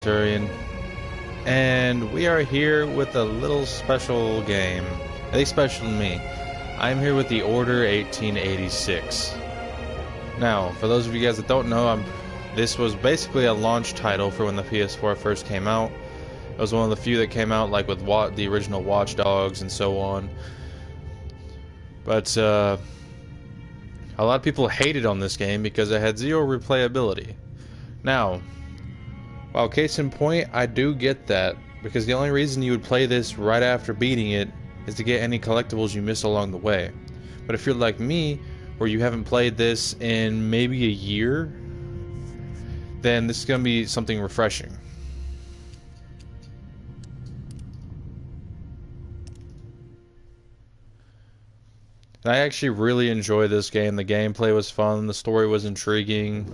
Turian, and we are here with a little special game. At least special to me. I'm here with the Order 1886. Now, for those of you guys that don't know, this was basically a launch title for when the PS4 first came out. It was one of the few that came out like with the original Watch Dogs and so on. But a lot of people hated on this game because it had zero replayability. Now, while case in point, I do get that, because the only reason you would play this right after beating it is to get any collectibles you miss along the way. But if you're like me, where you haven't played this in maybe a year, then this is going to be something refreshing. And I actually really enjoyed this game. The gameplay was fun, the story was intriguing.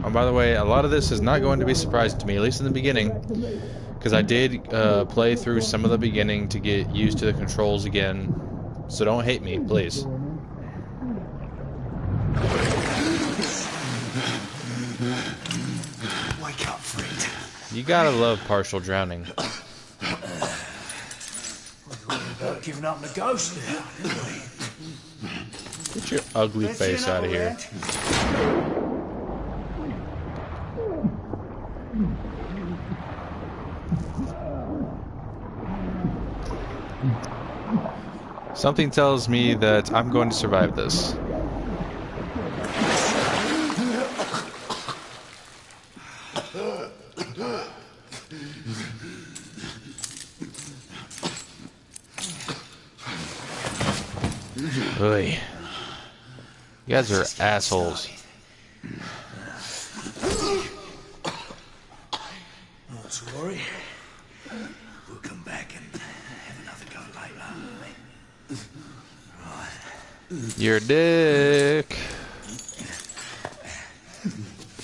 Oh, by the way, a lot of this is not going to be surprising to me, at least in the beginning, because I did play through some of the beginning to get used to the controls again, so don't hate me, please. Wake up, friend. You gotta love partial drowning. Giving up the ghost now, didn't we? Get your ugly face out of here. Something tells me that I'm going to survive this. Oy. You guys are assholes. Not to worry. We'll come back and have another go later. Right. You're a dick.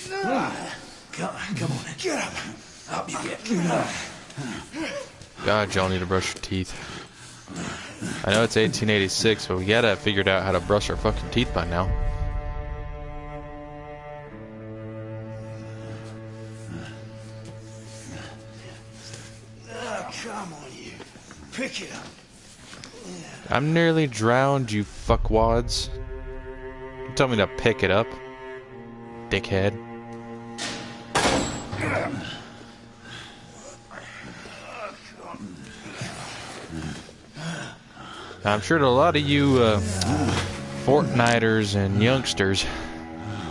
Come on, get up. Up you get. God, y'all need to brush your teeth. I know it's 1886, but we gotta have figured out how to brush our fucking teeth by now. Oh, come on, you. Pick it up. I'm nearly drowned, you fuckwads. You tell me to pick it up, dickhead. I'm sure that a lot of you Fortniters and youngsters,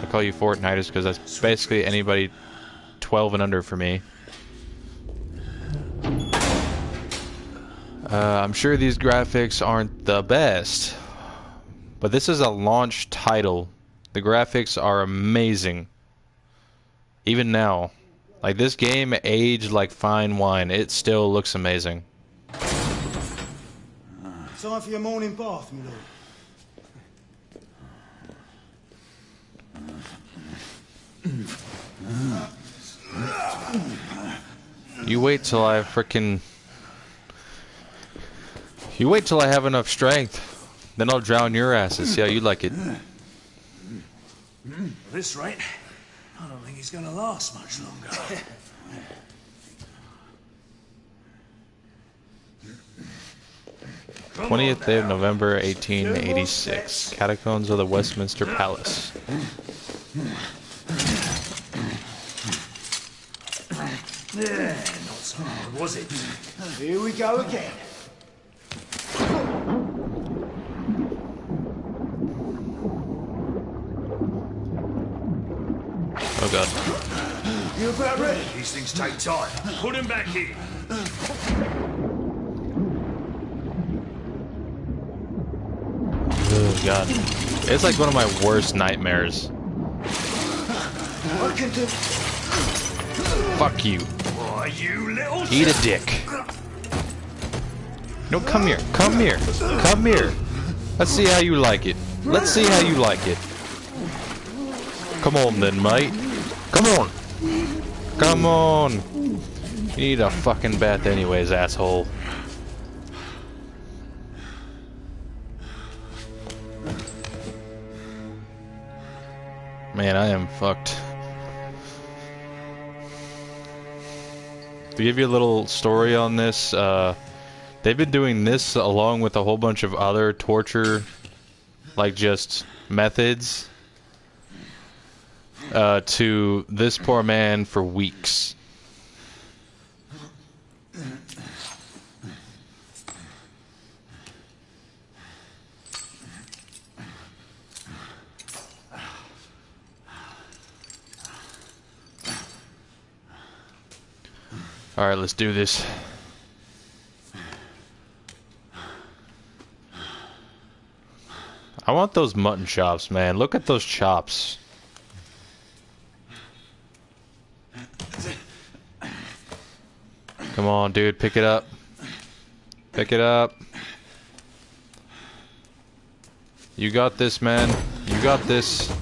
I call you Fortniters because that's basically anybody 12 and under for me. I'm sure these graphics aren't the best, but this is a launch title. The graphics are amazing. Even now. Like, this game aged like fine wine. It still looks amazing. Time for your morning bath, my lord. You wait till I frickin'... You wait till I have enough strength. Then I'll drown your asses. See how you like it. At this rate, I don't think he's gonna last much longer. 20th day of November, 1886. Catacombs of the Westminster Palace. Yeah, not so hard, was it? Here we go again. Oh god. You about ready? These things take time. Put him back in. Oh god. It's like one of my worst nightmares. I can do. Fuck you. Why, you little. Eat a dick. No, come here. Come here. Come here. Let's see how you like it. Let's see how you like it. Come on then, mate. Come on. Come on. You need a fucking bath anyways, asshole. Man, I am fucked. To give you a little story on this, they've been doing this along with a whole bunch of other torture, like just methods, to this poor man for weeks. Alright, let's do this. I want those mutton chops, man. Look at those chops. Come on, dude. Pick it up. Pick it up. You got this, man. You got this.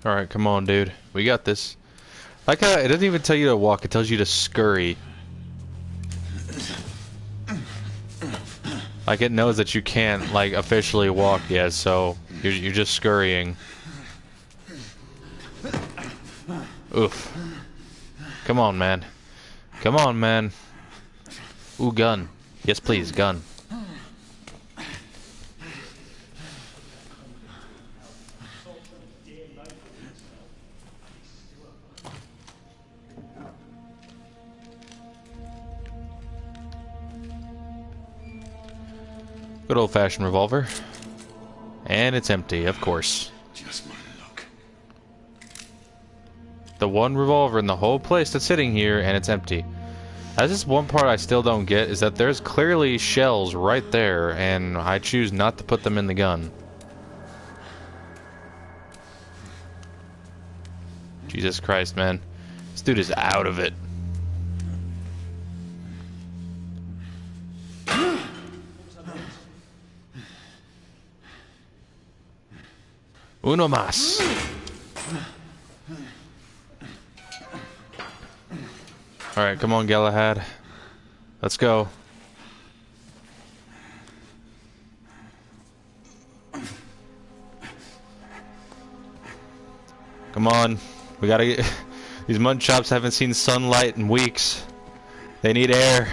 Alright, come on, dude. We got this. Like how it doesn't even tell you to walk, it tells you to scurry. Like it knows that you can't, like, officially walk yet, so you're just scurrying. Oof. Come on, man. Come on, man. Ooh, gun. Yes, please, gun. Good old-fashioned revolver. And it's empty, of course. Just my luck. The one revolver in the whole place that's sitting here, and it's empty. That's just one part I still don't get, is that there's clearly shells right there, and I choose not to put them in the gun. Jesus Christ, man. This dude is out of it. Uno más. Alright, come on, Galahad. Let's go. Come on. We gotta get... These mutton chops haven't seen sunlight in weeks. They need air.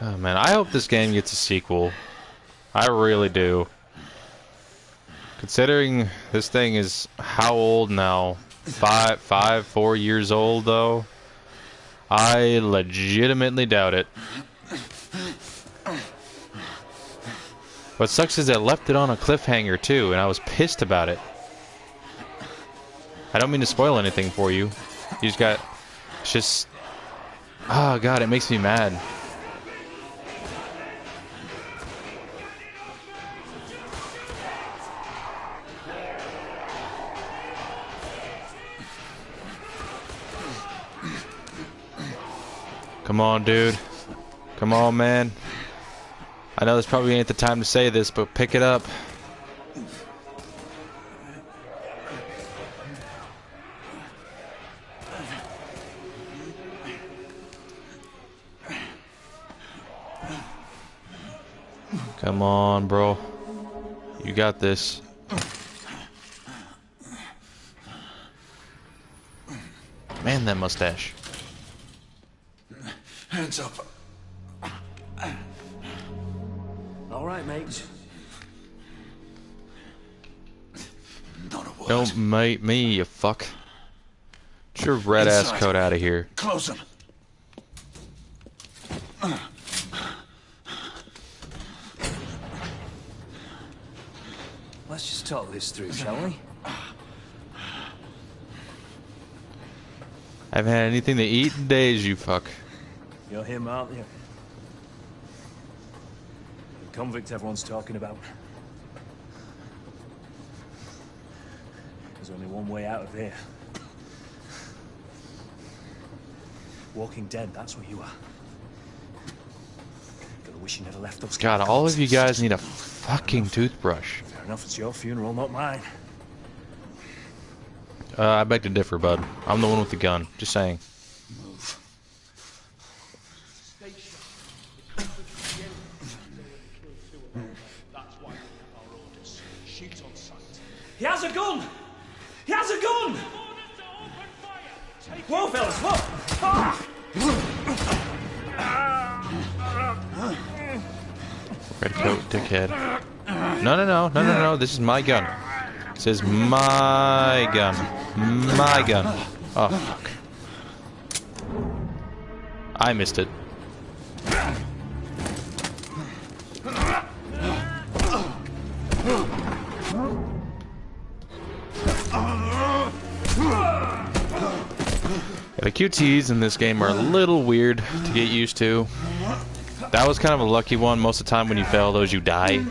Oh man, I hope this game gets a sequel. I really do. Considering this thing is how old now? 4 years old though? I legitimately doubt it. What sucks is it left it on a cliffhanger too, and I was pissed about it. I don't mean to spoil anything for you. You just got... It's just... Oh god, it makes me mad. Come on, dude. Come on, man. I know this probably ain't the time to say this, but pick it up. Come on, bro. You got this. Man, that mustache. Hands up. All right, mate. Not a word. Don't mate me, you fuck. Get your red ass Inside. coat out of here. Close them. Let's just talk this through, shall we? I haven't had anything to eat in days, you fuck. You're him, aren't you? The convict everyone's talking about. There's only one way out of here. Walking Dead, that's what you are. Got a wish you never left those God, all of you guys need a fucking toothbrush. Fair enough, it's your funeral, not mine. I beg to differ, bud. I'm the one with the gun. Just saying. He has a gun! He has a gun! Whoa, fellas, whoa! Ah! Red coat, dickhead. No. This is my gun. This is my gun. My gun. Oh, fuck. I missed it. Yeah, the QTs in this game are a little weird to get used to. That was kind of a lucky one. Most of the time when you fail those, you die.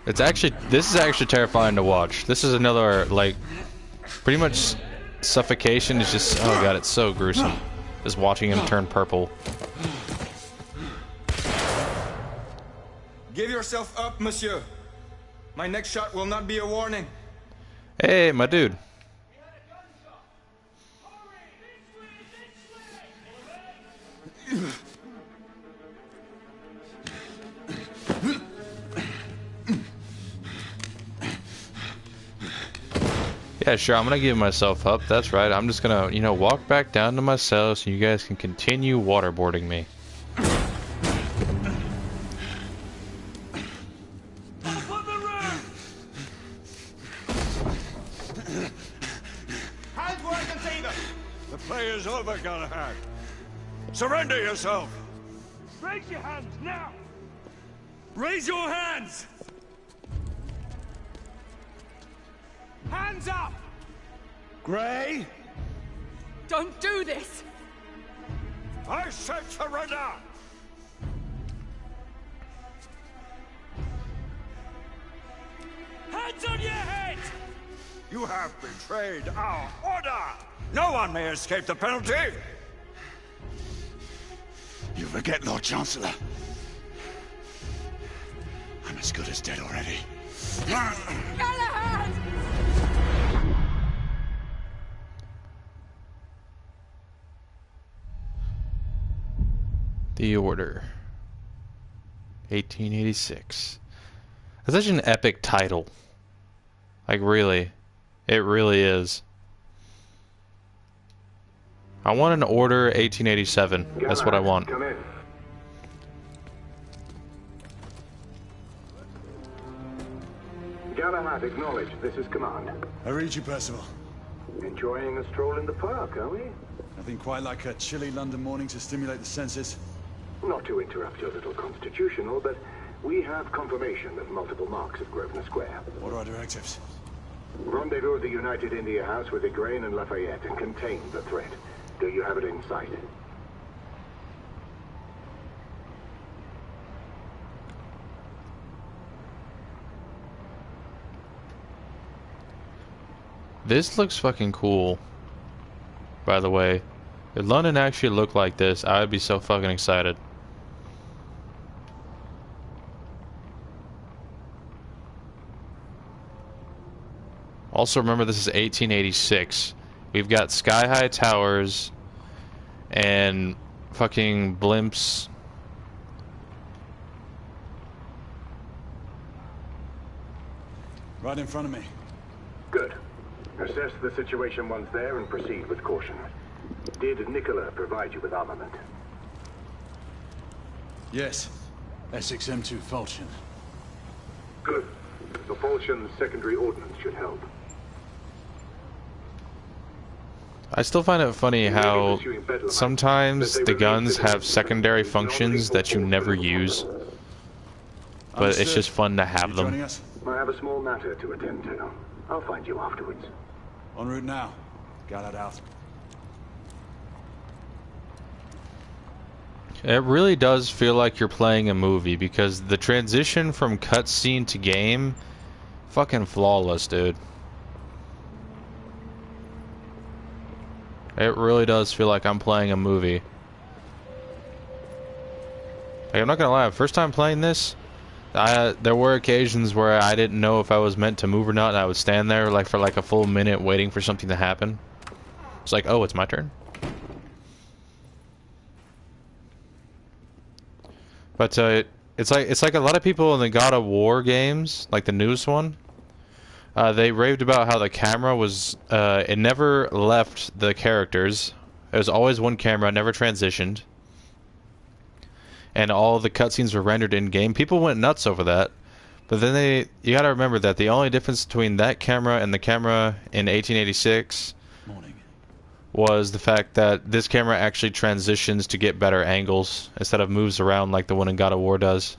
This is actually terrifying to watch. This is another, like, pretty much suffocation is just, oh god, it's so gruesome. Just watching him turn purple. Give yourself up, monsieur. My next shot will not be a warning. Hey, my dude. Yeah, sure, I'm gonna give myself up. That's right. I'm just gonna, you know, walk back down to my cell so you guys can continue waterboarding me. The play's over, Galahad. Surrender yourself. Raise your hands, now! Raise your hands! Hands up! Gray, Don't do this! I said surrender. Hands on your head! You have betrayed our order. No one may escape the penalty. You forget, Lord Chancellor. I'm as good as dead already. Galahad! The Order. 1886. That's such an epic title. Like, really. It really is. I want an Order 1887. That's what I want. Come in. Galahad, acknowledge. This is command. I read you, Percival. Enjoying a stroll in the park, are we? Nothing quite like a chilly London morning to stimulate the senses. Not to interrupt your little constitutional, but we have confirmation of multiple marks at Grosvenor Square. What are our directives? Rendezvous at the United India House with Igraine and Lafayette and contain the threat. Do you have it in sight? This looks fucking cool. By the way, if London actually looked like this, I would be so fucking excited. Also remember, this is 1886. We've got sky-high towers and fucking blimps. Right in front of me. Good. Assess the situation once there and proceed with caution. Did Nicola provide you with armament? Yes. Essex M2 Falchion. Good. The Falchion's secondary ordnance should help. I still find it funny how sometimes the guns have secondary functions that you never use, but it's just fun to have them. Joining us? I have a small matter to attend to. I'll find you afterwards. En route now. Galahad out. It really does feel like you're playing a movie, because the transition from cutscene to game, fucking flawless, dude. It really does feel like I'm playing a movie. Like, I'm not gonna lie, first time playing this, there were occasions where I didn't know if I was meant to move or not, and I would stand there like for like a full minute waiting for something to happen. It's like, oh, it's my turn. But it's like a lot of people in the God of War games, like the newest one. They raved about how the camera was, it never left the characters. It was always one camera, never transitioned. And all the cutscenes were rendered in-game. People went nuts over that. But then you gotta remember that the only difference between that camera and the camera in 1886 was the fact that this camera actually transitions to get better angles instead of moves around like the one in God of War does.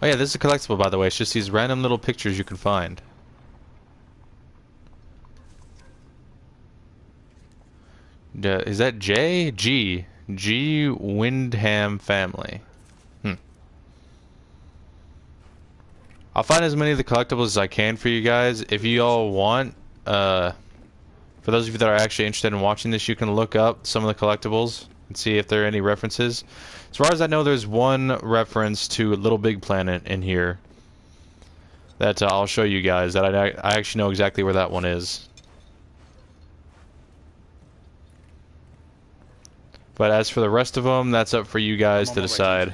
Oh yeah, this is a collectible, by the way. It's just these random little pictures you can find. Is that J? G. G. Windham family. I'll find as many of the collectibles as I can for you guys. If you all want, for those of you that are actually interested in watching this, you can look up some of the collectibles and see if there are any references. As far as I know, there's one reference to Little Big Planet in here that I'll show you guys, that I actually know exactly where that one is. But as for the rest of them, that's up for you guys to decide.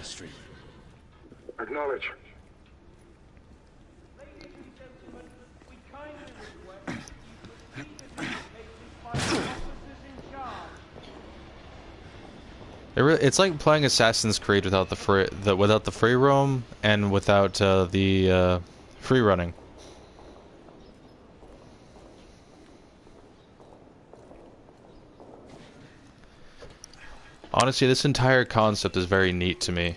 Acknowledge. It's like playing Assassin's Creed without the free roam and without the free running. Honestly, this entire concept is very neat to me.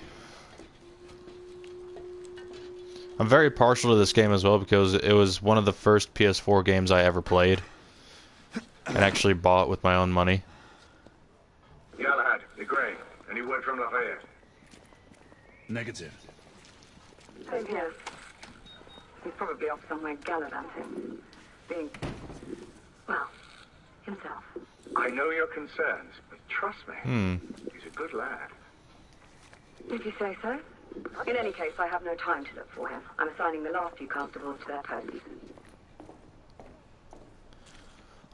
I'm very partial to this game as well because it was one of the first PS4 games I ever played and actually bought with my own money. Galahad, the Grey. Any word from Lafayette? Negative. Same here. He's probably off somewhere gallivanting. Being, well, himself. I know your concerns, but trust me, he's a good lad. Did you say so? In any case, I have no time to look for him. I'm assigning the last few constables to their posts.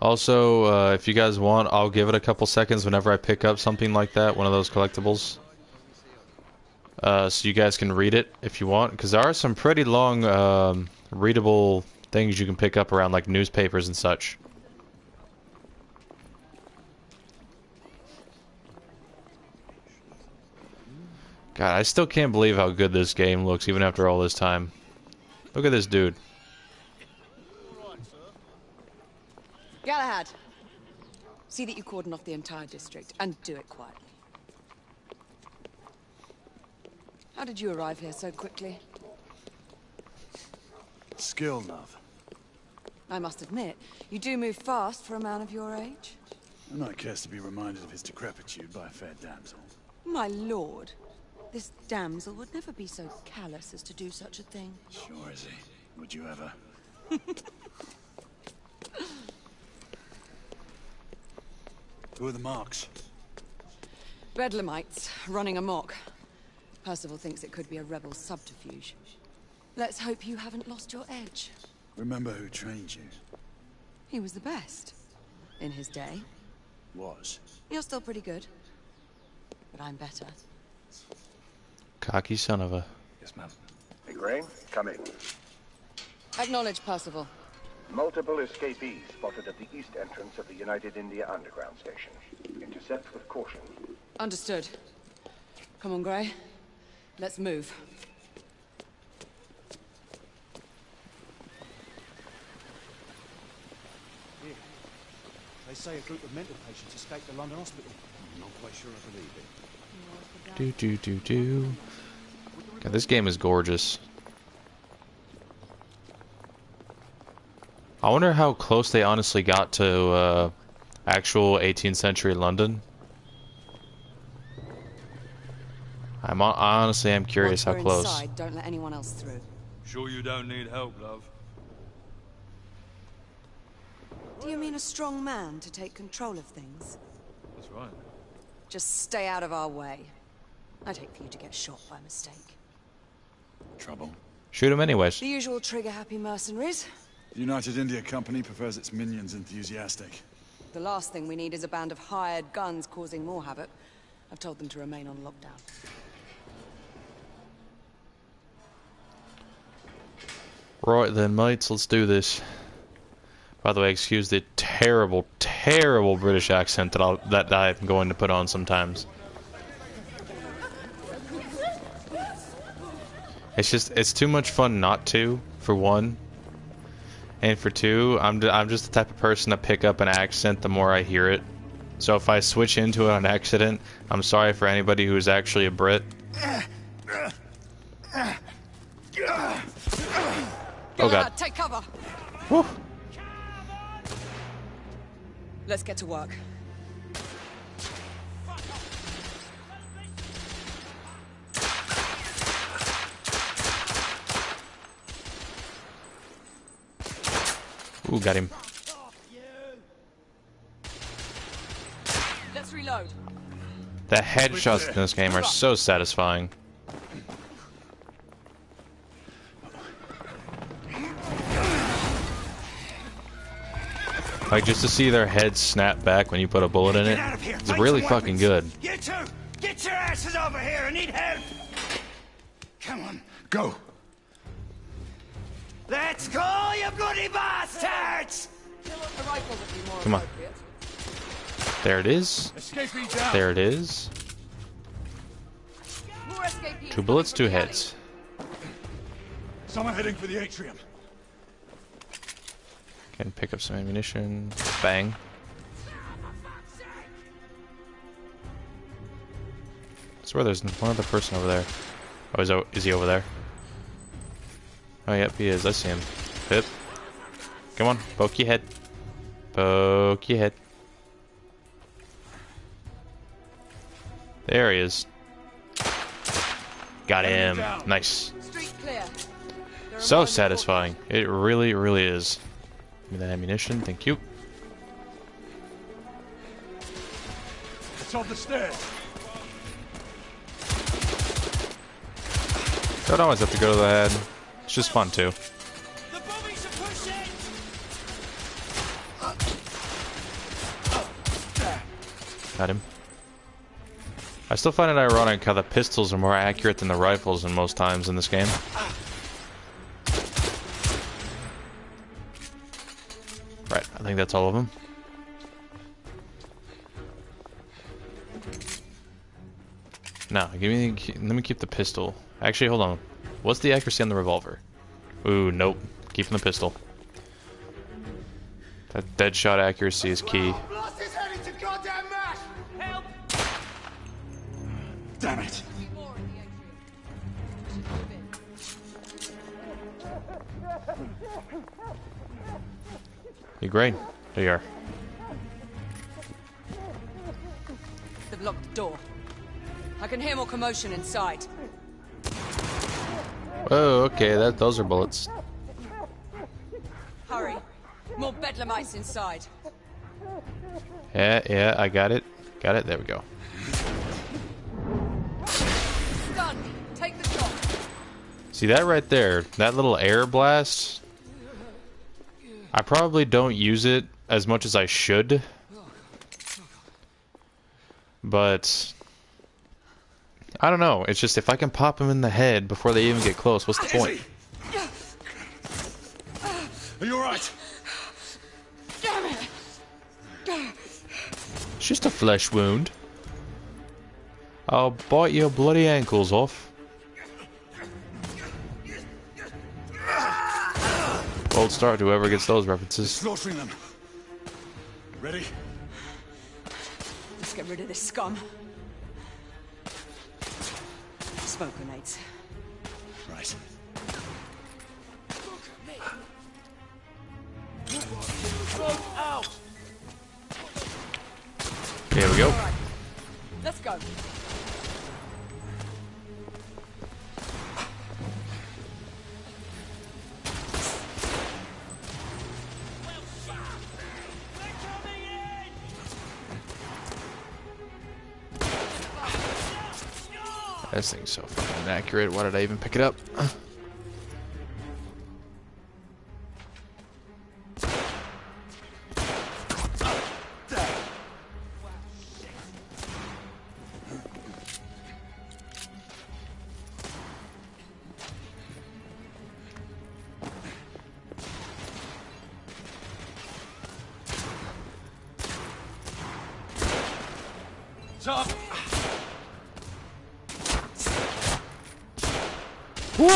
Also, if you guys want, I'll give it a couple seconds whenever I pick up something like that, one of those collectibles. So you guys can read it if you want, because there are some pretty long, readable things you can pick up around, like newspapers and such. God, I still can't believe how good this game looks, even after all this time. Look at this dude. Galahad, see that you cordon off the entire district, and do it quietly. How did you arrive here so quickly? Skill, love. I must admit, you do move fast for a man of your age. And I cares to be reminded of his decrepitude by a fair damsel. My lord, this damsel would never be so callous as to do such a thing. Sure is he. Would you ever? Who are the marks? Bedlamites, running amok. Percival thinks it could be a rebel subterfuge. Let's hope you haven't lost your edge. Remember who trained you? He was the best. In his day. Was. You're still pretty good. But I'm better. Cocky son of a... Yes, ma'am. The Grey, come in. Acknowledge, Percival. Multiple escapees spotted at the east entrance of the United India Underground Station. Intercept with caution. Understood. Come on, Grey. Let's move. They say a group of mental patients escaped the London hospital. I'm not quite sure I believe it. God, this game is gorgeous. I wonder how close they honestly got to actual 18th century London. I honestly am curious how close. Inside, don't let anyone else through. Sure you don't need help, love? Do you mean a strong man to take control of things? That's right. Just stay out of our way. I'd hate for you to get shot by mistake. Trouble. Shoot him anyways. The usual trigger-happy mercenaries. The United India Company prefers its minions enthusiastic. The last thing we need is a band of hired guns causing more havoc. I've told them to remain on lockdown. Right then, mates, let's do this. By the way, excuse the terrible, terrible British accent that I'm going to put on sometimes. It's too much fun not to, for one. And for two, I'm just the type of person to pick up an accent the more I hear it. So if I switch into it on accident, I'm sorry for anybody who is actually a Brit. Oh god. Take cover. Woo. Let's get to work. Ooh, got him. Let's reload. The headshots in this game are so satisfying. Like, just to see their heads snap back when you put a bullet in it, it's really fucking good. You two, get your asses over here. I need help. Come on, Go! let's go, you bloody bastards! Come on. There it is. There it is. 2 bullets, 2 heads. Someone heading for the atrium. Can pick up some ammunition. Bang. I swear there's one other person over there. Oh, is he over there? Oh, yep, he is. I see him. Pip. Come on, poke your head. Poke your head. There he is. Got him. Nice. So satisfying. It really, really is. Give me that ammunition. Thank you. It's on the stairs. Don't always have to go to the head. It's just fun too. The bobbies are pushing! Got him. I still find it ironic how the pistols are more accurate than the rifles in most times in this game. Right, I think that's all of them. No, let me keep the pistol. Actually, hold on. What's the accuracy on the revolver? Ooh, nope. Keeping the pistol. That dead shot accuracy is key. Lost his head into goddamn mash! Help! Damn it! You're great. There you are. They've locked the door. I can hear more commotion inside. Oh, okay. Those are bullets. Hurry. More bedlamites inside. Yeah, I got it. Got it. There we go. Gun, take the shot. See that right there? That little air blast? I probably don't use it as much as I should. But I don't know. It's just if I can pop them in the head before they even get close, what's the point? Are you alright? Damn it! It's just a flesh wound. I'll bite your bloody ankles off. Bold start to whoever gets those references. Slaughtering them. Ready? Let's get rid of this scum. Smoke grenades. Right. Here we go. Right. Let's go. This thing's so fucking inaccurate. Why did I even pick it up? Woo!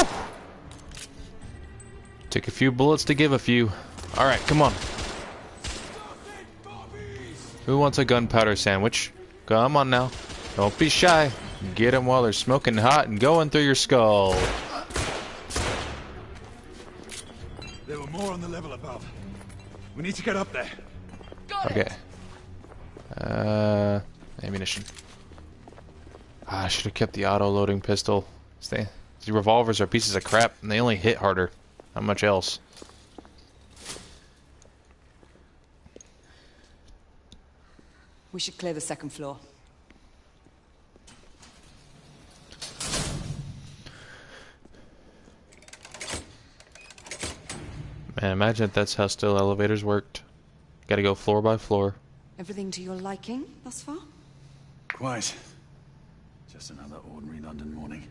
Took a few bullets to give a few. Alright, come on. Who wants a gunpowder sandwich? Come on now. Don't be shy. Get them while they're smoking hot and going through your skull. There were more on the level above. We need to get up there. Okay. Ammunition. I should have kept the auto-loading pistol. These revolvers are pieces of crap, and they only hit harder. Not much else. We should clear the second floor. Man, imagine if that's how still elevators worked. Gotta go floor by floor. Everything to your liking thus far? Quite. Just another ordinary London morning.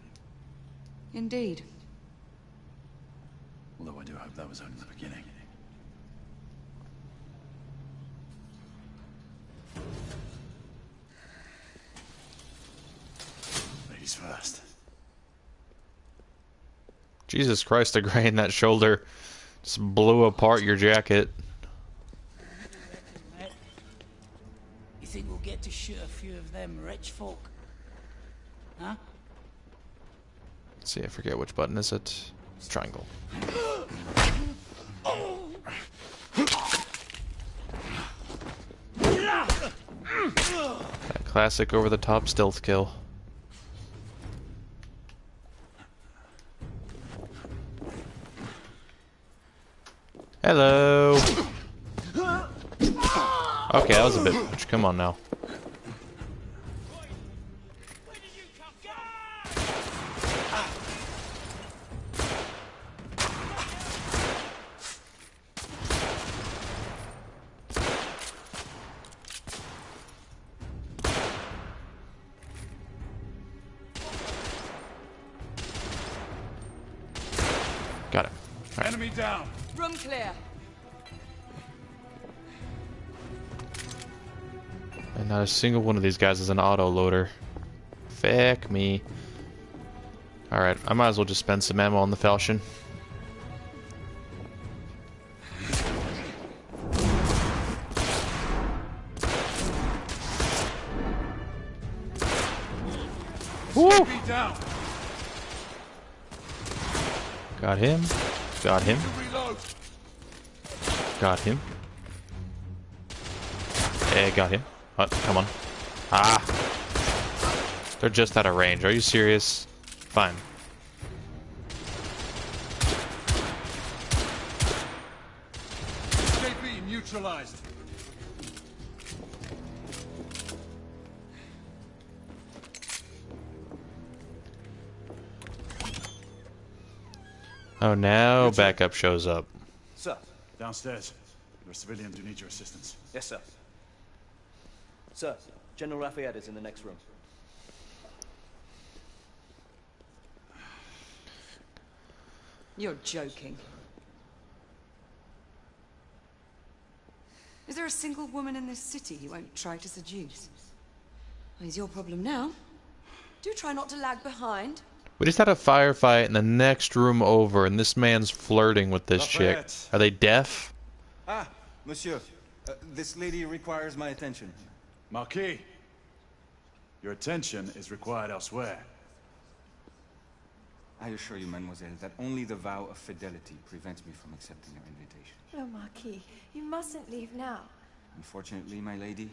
Indeed. Although I do hope that was only the beginning. Ladies first. Jesus Christ, the gray in that shoulder just blew apart your jacket. You think we'll get to shoot a few of them rich folk? Huh? Let's see, I forget which button is it. Triangle. That classic over-the-top stealth kill. Hello. Okay, that was a bit much. Come on now. Got it. Right. Enemy down. Room clear. And not a single one of these guys is an auto loader. Feck me. Alright, I might as well just spend some ammo on the Falchion. Woo! Down. Got him. Got him. Got him. Hey, got him. Oh, come on. Ah! They're just out of range. Are you serious? Fine. JP neutralized. Oh, now backup shows up. Sir. Downstairs. You're a civilian. Do need your assistance. Yes, sir. Sir, General Lafayette is in the next room. You're joking. Is there a single woman in this city you won't try to seduce? Well, it's your problem now. Do try not to lag behind. We just had a firefight in the next room over, and this man's flirting with this chick. Are they deaf? Ah, monsieur. This lady requires my attention. Marquis, your attention is required elsewhere. I assure you, mademoiselle, that only the vow of fidelity prevents me from accepting your invitation. Oh, Marquis, you mustn't leave now. Unfortunately, my lady,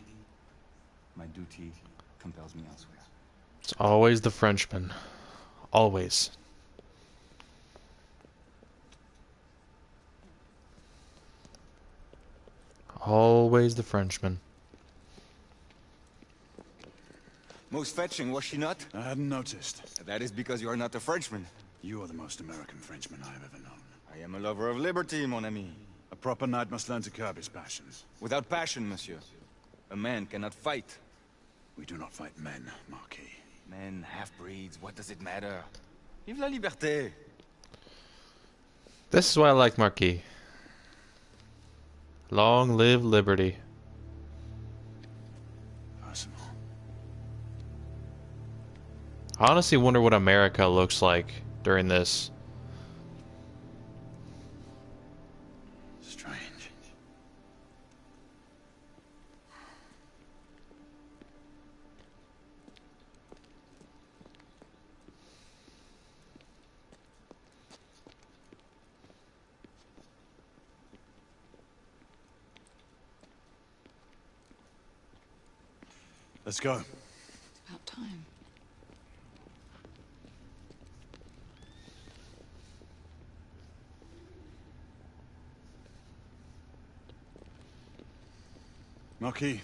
my duty compels me elsewhere. It's always the Frenchman. Always. Always the Frenchman. Most fetching, was she not? I hadn't noticed. That is because you are not a Frenchman. You are the most American Frenchman I have ever known. I am a lover of liberty, mon ami. A proper knight must learn to curb his passions. Without passion, monsieur. A man cannot fight. We do not fight men, Marquis. Men, half-breeds, what does it matter? Vive la liberté! This is why I like Marquis. Long live liberty. Personal. I honestly wonder what America looks like during this. Strange. Let's go. It's about time. Marquis,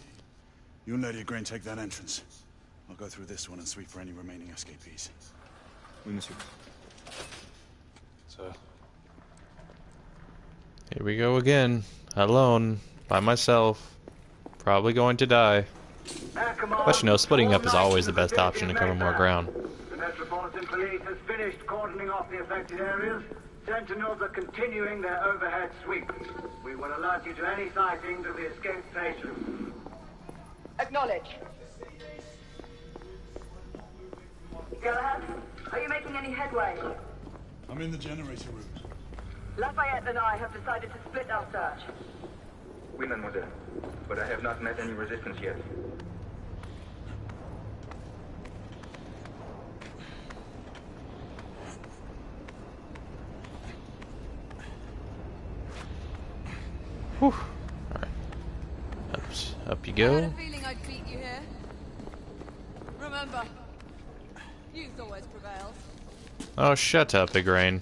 you and Lady Grain take that entrance. I'll go through this one and sweep for any remaining escapees. Oui, monsieur. Sir. Here we go again. Alone. By myself. Probably going to die. But you know, splitting up is always the best option to cover more ground. The Metropolitan Police has finished cordoning off the affected areas. Sentinels are continuing their overhead sweep. We will alert you to any sightings of the escaped patients. Acknowledge. Galahad, are you making any headway? I'm in the generator room. Lafayette and I have decided to split our search. Oui, mademoiselle. But I have not met any resistance yet. Whew. Alright. Up you go. I had a feeling I'd beat you here. Remember, youth always prevails. Oh, shut up, Igraine.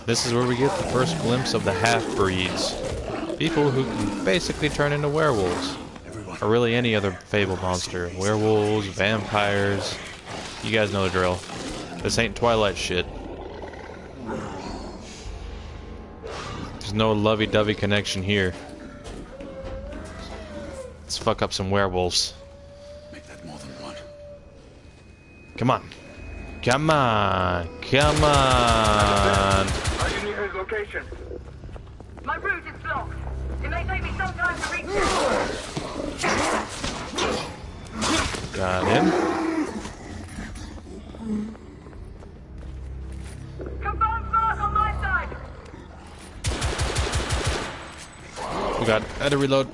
This is where we get the first glimpse of the half-breeds. People who can basically turn into werewolves. Or really any other fabled monster. Werewolves, vampires. You guys know the drill. This ain't Twilight shit. There's no lovey-dovey connection here. Let's fuck up some werewolves. Make that more than one. Come on. Come on. Come on. Are you near his location? My route is blocked. It may take me some time to reach it. Got him. Confirm fast on my side. We got. I had to reload.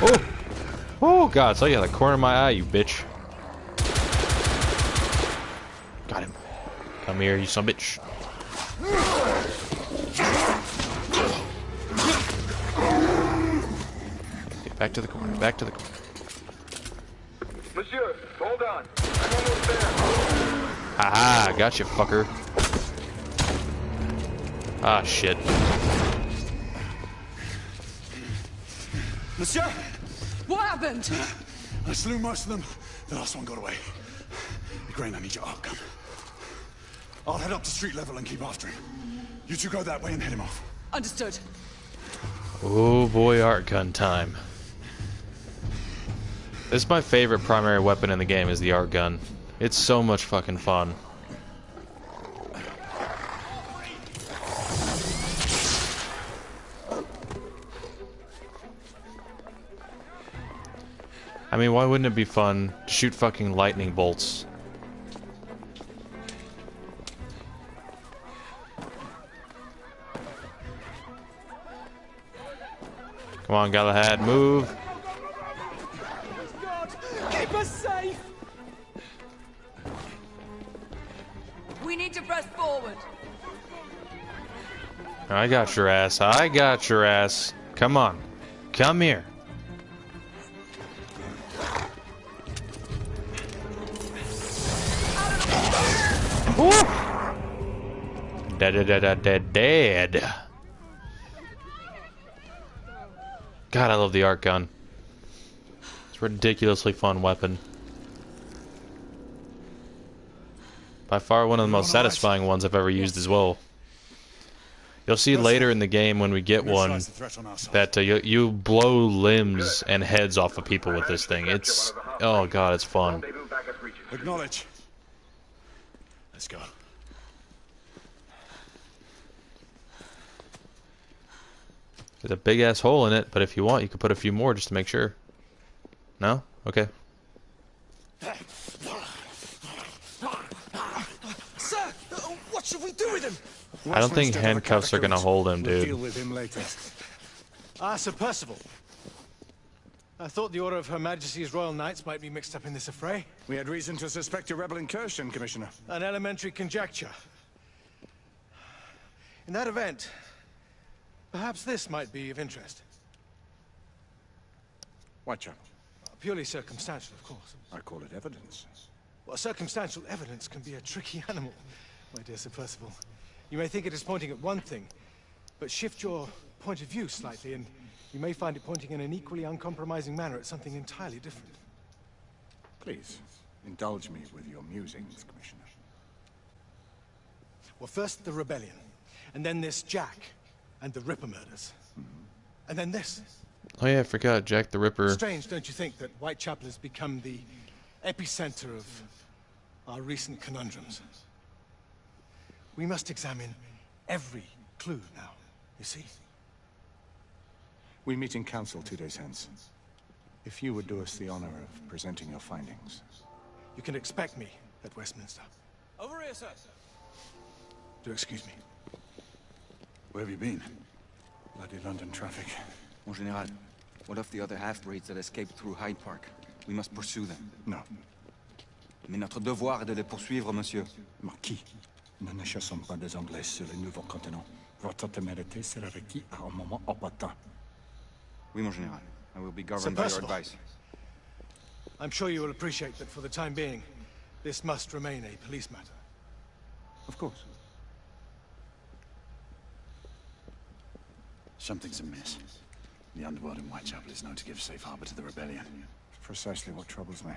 Oh! Oh, God. So you had the corner of my eye, you bitch. Got him. Come here, you son of a bitch. Get back to the corner. Back to the corner. Monsieur, hold on. I'm almost there. Haha, gotcha, fucker. Ah, shit. Monsieur! What happened? I slew most of them. The last one got away. Igraine, I need your arc gun. I'll head up to street level and keep after him. You two go that way and head him off. Understood. Oh boy, art gun time. This is my favorite primary weapon in the game, is the art gun. It's so much fucking fun. I mean, why wouldn't it be fun to shoot fucking lightning bolts? Come on, Galahad, move. Keep us safe. We need to press forward. I got your ass. I got your ass. Come on. Come here. Dead. God, I love the arc gun. It's a ridiculously fun weapon. By far one of the most satisfying ones I've ever used as well. You'll see later in the game when we get one that you blow limbs and heads off of people with this thing. It's, oh god, it's fun. Acknowledge. Let's go. There's a big ass hole in it, but if you want, you could put a few more just to make sure. No? Okay. Sir, what should we do with him? I don't think handcuffs are gonna hold him, dude. Deal with him later. Sir Percival. I thought the Order of Her Majesty's Royal Knights might be mixed up in this affray. We had reason to suspect a rebel incursion, Commissioner. An elementary conjecture. In that event, perhaps this might be of interest. Whitechapel. Purely circumstantial, of course. I call it evidence. Well, circumstantial evidence can be a tricky animal, my dear Sir Percival. You may think it is pointing at one thing, but shift your point of view slightly, and you may find it pointing in an equally uncompromising manner at something entirely different. Please, indulge me with your musings, Commissioner. Well, first the rebellion, and then this Jack, and the Ripper murders. And then this. Oh yeah, I forgot, Jack the Ripper. Strange, don't you think, that Whitechapel has become the epicenter of our recent conundrums? We must examine every clue now, you see? We meet in council 2 days hence. If you would do us the honor of presenting your findings. You can expect me at Westminster. Over here, sir. Do excuse me. Where have you been? Bloody London traffic. Mon Général, what of the other half-breeds that escaped through Hyde Park? We must pursue them. No. Mais notre devoir est de les poursuivre, monsieur. Marquis, nous ne chassons pas des Anglais sur le nouveau continent. Votre témérité sera requise à un moment opportun. Oui, mon Général. I will be governed by your advice. I'm sure you will appreciate that for the time being, this must remain a police matter. Of course. Something's amiss. The underworld in Whitechapel is known to give safe harbor to the rebellion. Precisely what troubles me.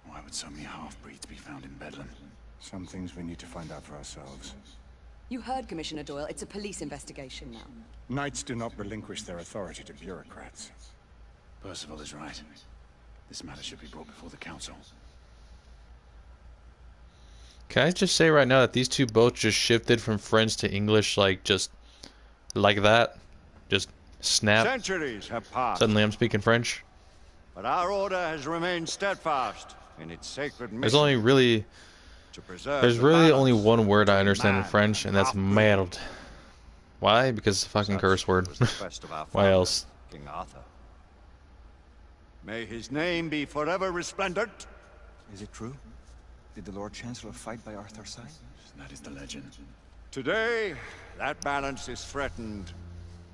Why would so many half-breeds be found in Bedlam? Some things we need to find out for ourselves. You heard Commissioner Doyle. It's a police investigation now. Knights do not relinquish their authority to bureaucrats. Percival is right. This matter should be brought before the council. Can I just say right now that these two both just shifted from French to English, like, just like that? Just snap. Centuries have passed. Suddenly I'm speaking French. But our order has remained steadfast in its sacred mission. There's only really... There's really only one word I understand in French, and that's merde. Why? Because it's a fucking curse word. Why else? King Arthur. May his name be forever resplendent. Is it true? Did the Lord Chancellor fight by Arthur's side? That is the legend. Today, that balance is threatened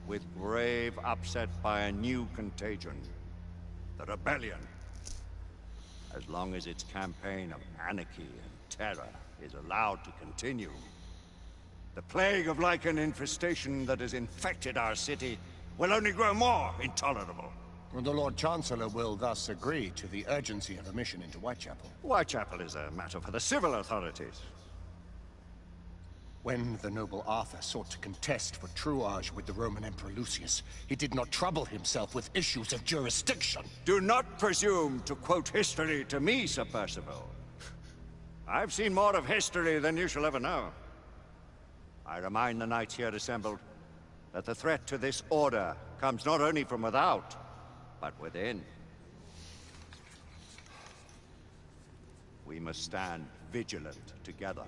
with grave upset by a new contagion. The rebellion. As long as its campaign of anarchy and terror is allowed to continue, the plague of lichen infestation that has infected our city will only grow more intolerable. Well, the Lord Chancellor will thus agree to the urgency of a mission into Whitechapel. Whitechapel is a matter for the civil authorities. When the noble Arthur sought to contest for truage with the Roman Emperor Lucius, he did not trouble himself with issues of jurisdiction. Do not presume to quote history to me, Sir Percival. I've seen more of history than you shall ever know. I remind the knights here assembled that the threat to this order comes not only from without, but within. We must stand vigilant together,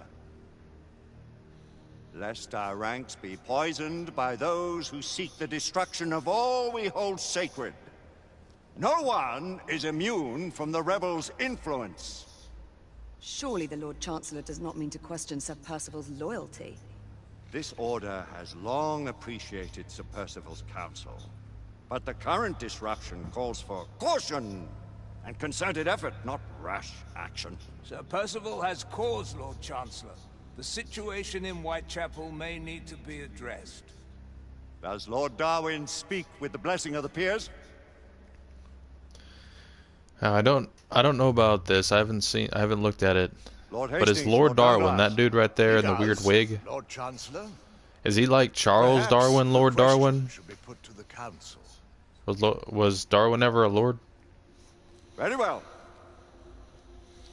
lest our ranks be poisoned by those who seek the destruction of all we hold sacred. No one is immune from the rebels' influence. Surely the Lord Chancellor does not mean to question Sir Percival's loyalty. This order has long appreciated Sir Percival's counsel, but the current disruption calls for caution. and concerted effort, not rash action. Sir Percival has cause, Lord Chancellor. The situation in Whitechapel may need to be addressed. Does Lord Darwin speak with the blessing of the peers? I don't know about this. I haven't looked at it. Lord But is Hastings, Lord Darwin, Douglas. that dude right there in the weird wig? Lord Chancellor? Is he like Charles Perhaps Darwin, Lord the question Darwin? should be put to the council. Was Darwin ever a lord? Very well.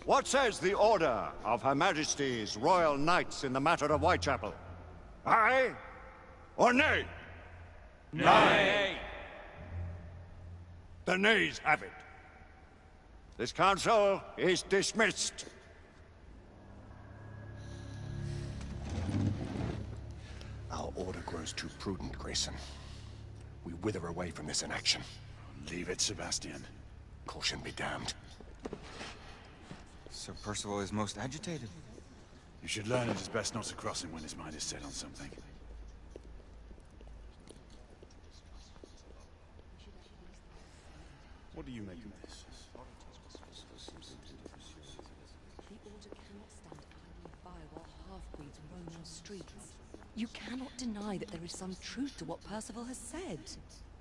What says the Order of Her Majesty's Royal Knights in the matter of Whitechapel? Aye or nay? Nay. The nays have it. This council is dismissed. Our order grows too prudent, Grayson. We wither away from this inaction. Leave it, Sebastian. Caution be damned. Sir Percival is most agitated. You should learn it is best not to cross him when his mind is set on something. What do you make of this? The Order cannot stand idly by while half-breeds roam our streets. You cannot deny that there is some truth to what Percival has said.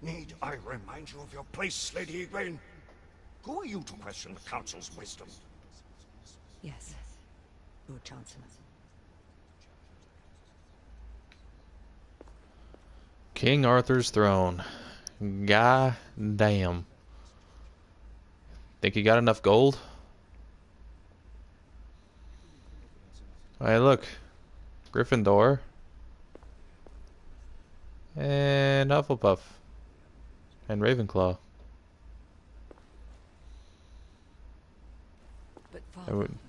Need I remind you of your place, Lady Igraine? Who are you to question the Council's wisdom? Yes, Lord Chancellor. King Arthur's throne. God damn. Think he got enough gold? Hey, look. Gryffindor. And Hufflepuff. And Ravenclaw.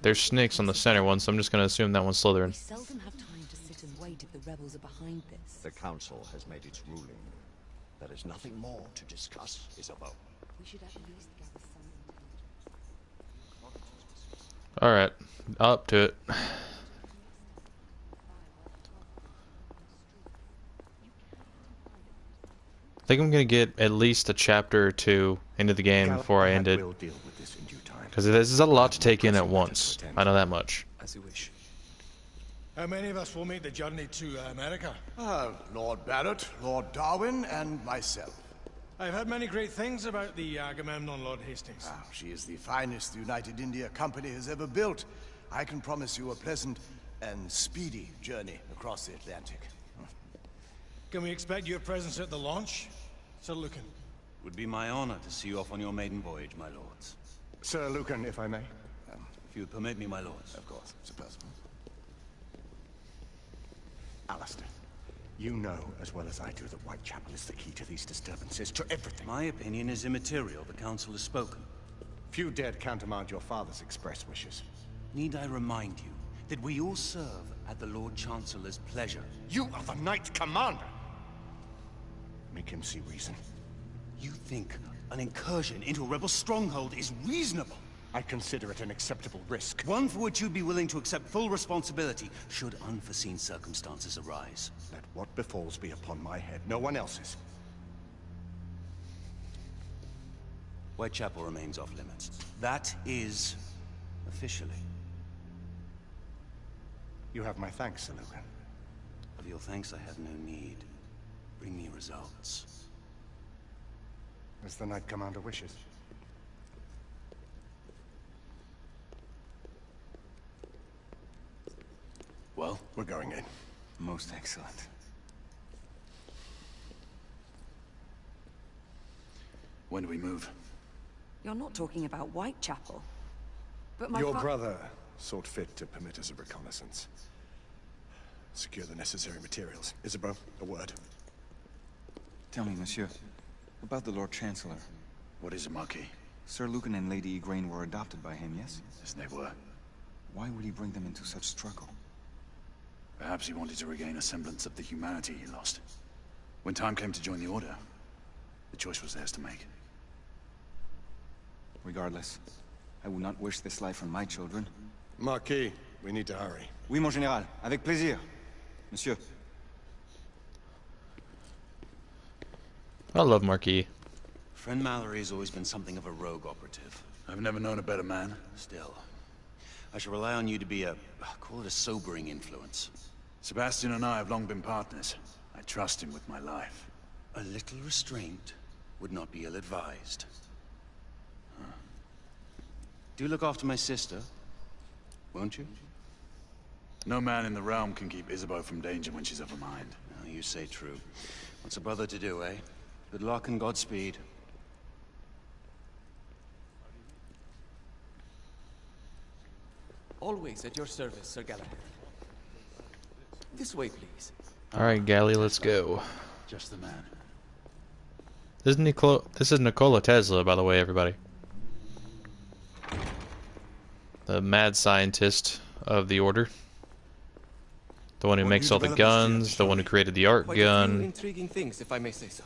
There's snakes on the center one, so I'm just going to assume that one's Slytherin. We seldom have time to sit and wait if the rebels are behind this. The Council has made its ruling. There is nothing more to discuss, Isabel. We should at least gather some intelligence. Alright, up to it. I think I'm going to get at least a chapter or two into the game before I end it. Because this is a lot to take in at once. I know that much. As you wish. How many of us will make the journey to America? Lord Barrett, Lord Darwin, and myself. I've heard many great things about the Agamemnon, Lord Hastings. She is the finest the United India Company has ever built. I can promise you a pleasant and speedy journey across the Atlantic. Can we expect your presence at the launch, Sir Lucan? Would be my honor to see you off on your maiden voyage, my lords. Sir Lucan, if I may. If you would permit me, my lords. Of course, Sir Percival. Alistair, you know as well as I do that Whitechapel is the key to these disturbances, to everything. My opinion is immaterial. The council has spoken. Few dared countermand your father's express wishes. Need I remind you that we all serve at the Lord Chancellor's pleasure? You are the Knight Commander! Make him see reason. You think an incursion into a rebel stronghold is reasonable? I consider it an acceptable risk. One for which you'd be willing to accept full responsibility, should unforeseen circumstances arise. Let what befalls be upon my head, no one else's. Whitechapel remains off limits. That is officially. You have my thanks, Sir Lucan. Of your thanks I have no need. Bring me results. As the Knight Commander wishes. Well, we're going in. Most excellent. When do we move? You're not talking about Whitechapel. But my Your brother sought fit to permit us a reconnaissance. Secure the necessary materials. Isabeau, a word. Tell me, monsieur, about the Lord Chancellor. What is it, Marquis? Sir Lucan and Lady Igraine were adopted by him, yes? Yes, they were. Why would he bring them into such struggle? Perhaps he wanted to regain a semblance of the humanity he lost. When time came to join the Order, the choice was theirs to make. Regardless, I would not wish this life on my children. Marquis, we need to hurry. Oui, mon général. Avec plaisir. Monsieur. I love Marquis. friend Mallory has always been something of a rogue operative. I've never known a better man. Still, I shall rely on you to be a, call it a sobering influence. Sebastian and I have long been partners. I trust him with my life. A little restraint would not be ill-advised. Huh. Do look after my sister, won't you? No man in the realm can keep Isabeau from danger when she's of a mind. Oh, you say true. What's a brother to do, eh? Good luck and Godspeed. Always at your service, Sir Galahad. This way, please. Alright, Gally, let's go. Just the man. This is Nikola Tesla, by the way, everybody. The mad scientist of the Order. The one who makes all the guns, the one who created the art gun. Intriguing things, if I may say so.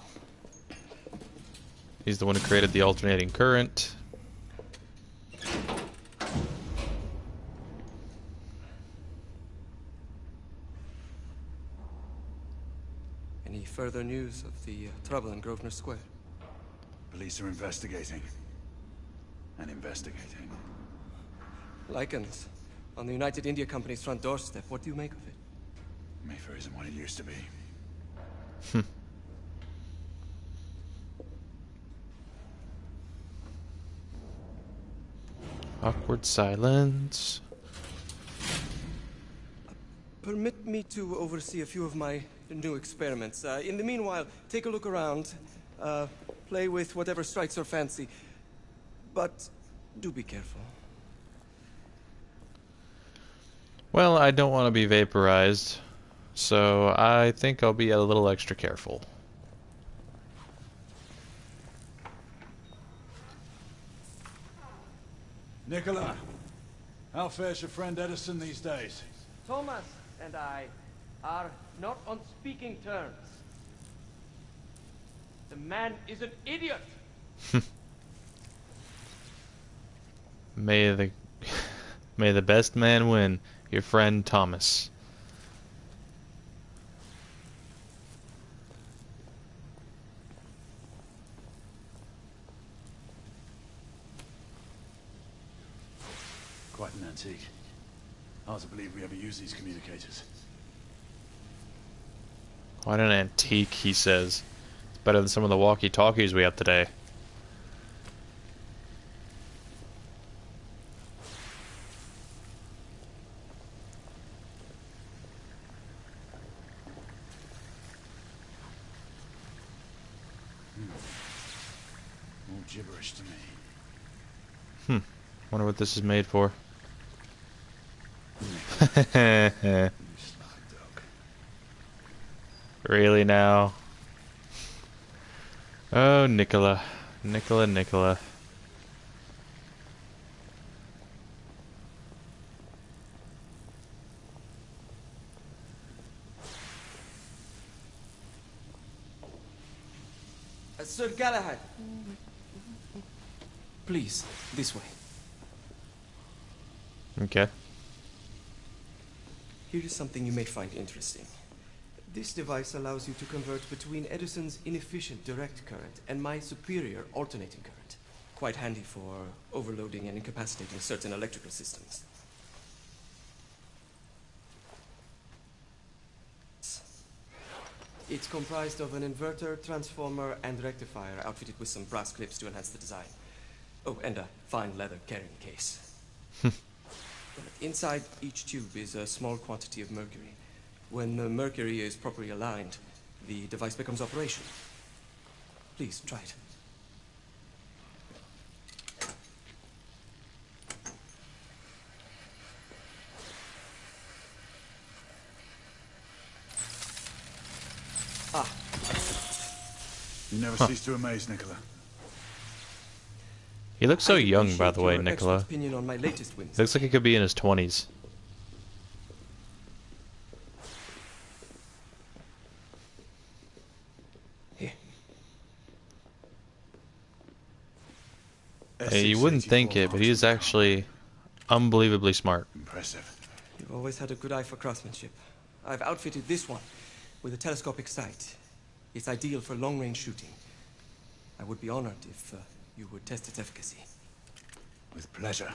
He's the one who created the alternating current. Any further news of the trouble in Grosvenor Square? Police are investigating. And investigating. Lycans. On the United India Company's front doorstep. What do you make of it? Mayfair isn't what it used to be. Awkward silence. Permit me to oversee a few of my new experiments. In the meanwhile, take a look around. Play with whatever strikes your fancy. But do be careful. Well, I don't want to be vaporized, so I think I'll be a little extra careful. Nicola, how fares your friend Edison these days? Thomas and I are not on speaking terms. The man is an idiot. May the best man win. Your friend Thomas. Quite an antique. Hard to believe we ever use these communicators. Quite an antique, he says. It's better than some of the walkie-talkies we have today. All gibberish to me. Wonder what this is made for. Really now? Oh, Nicola. Nicola. Sir Galahad. Please, this way. Okay. Here is something you may find interesting. This device allows you to convert between Edison's inefficient direct current and my superior alternating current. Quite handy for overloading and incapacitating certain electrical systems. It's comprised of an inverter, transformer, and rectifier outfitted with some brass clips to enhance the design. Oh, and a fine leather carrying case. Inside each tube is a small quantity of mercury. When the mercury is properly aligned, the device becomes operational. Please, try it. Ah. You never cease to amaze, Nicola. He looks so young, by appreciate the way, your Nicola. expert opinion on my latest wins. Looks like he could be in his 20s. Here. Hey, you wouldn't think it, but he's actually unbelievably smart. Impressive. You've always had a good eye for craftsmanship. I've outfitted this one with a telescopic sight. It's ideal for long-range shooting. I would be honored if you would test its efficacy. With pleasure.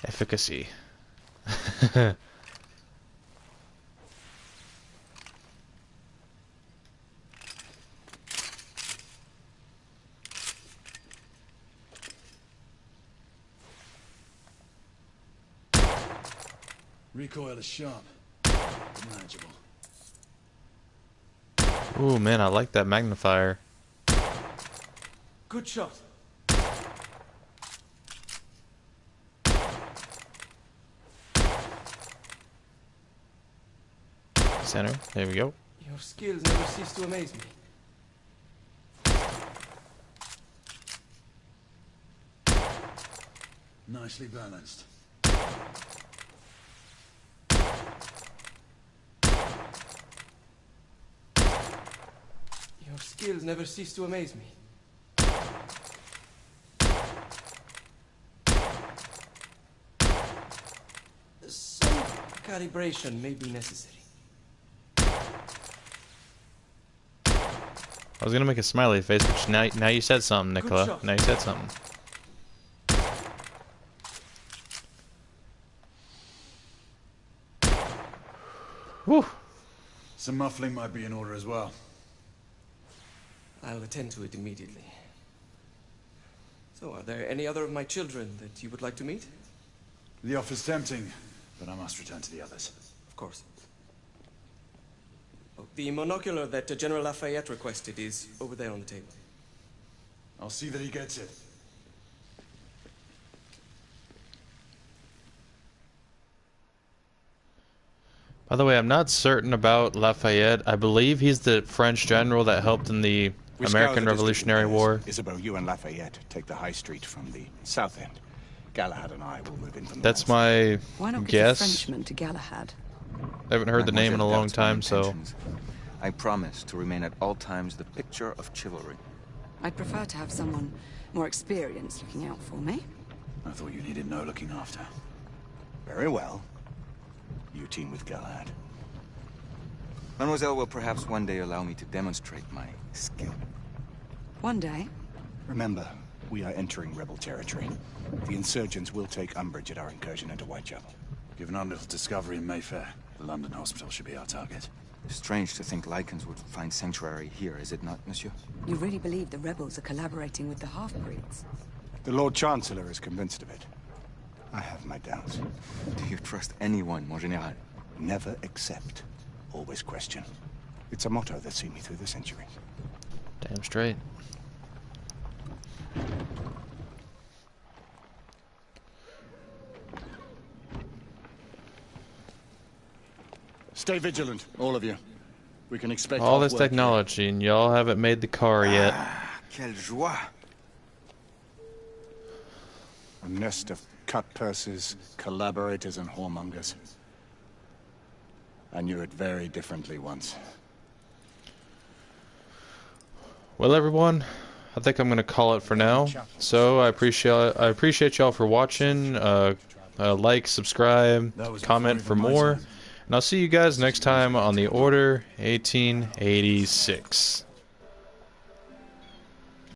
Efficacy. Recoil is sharp. Manageable. Ooh, man, I like that magnifier. Good shot. Center. There we go. Your skills never cease to amaze me. Nicely balanced. Your skills never cease to amaze me. Some calibration may be necessary. I was gonna make a smiley face, but now you said something, Nicola. Now you said something. Whew. Some muffling might be in order as well. I'll attend to it immediately. So, are there any other of my children that you would like to meet? The offer's tempting, but I must return to the others. Of course. Oh, the monocular that General Lafayette requested is over there on the table. I'll see that he gets it. By the way, I'm not certain about Lafayette. I believe he's the French general that helped in the American Revolutionary War. Isabel, you and Lafayette take the high street from the south end. Galahad and I will move in from the That's my Why not guess. get a Frenchman to Galahad? I haven't heard the name in a long time, so... I promise to remain at all times the picture of chivalry. I'd prefer to have someone more experienced looking out for me. I thought you needed no looking after. Very well. You team with Galahad. Mademoiselle will perhaps one day allow me to demonstrate my skill. One day? Remember, we are entering rebel territory. The insurgents will take umbrage at our incursion into Whitechapel. Given our little discovery in Mayfair, the London hospital should be our target. Strange to think Lycans would find sanctuary here, is it not, monsieur? You really believe the rebels are collaborating with the half-breeds? The Lord Chancellor is convinced of it. I have my doubts. Do you trust anyone, mon général? Never accept. Always question. It's a motto that's seen me through the centuries. Damn straight. Stay vigilant, all of you. We can expect all this technology, and y'all haven't made the car yet. Quelle joie! A nest of cut purses, collaborators, and whoremongers. I knew it very differently once. Well, everyone, I think I'm gonna call it for now. So I appreciate y'all for watching. Like, subscribe, comment for more, and I'll see you guys next time on the Order 1886.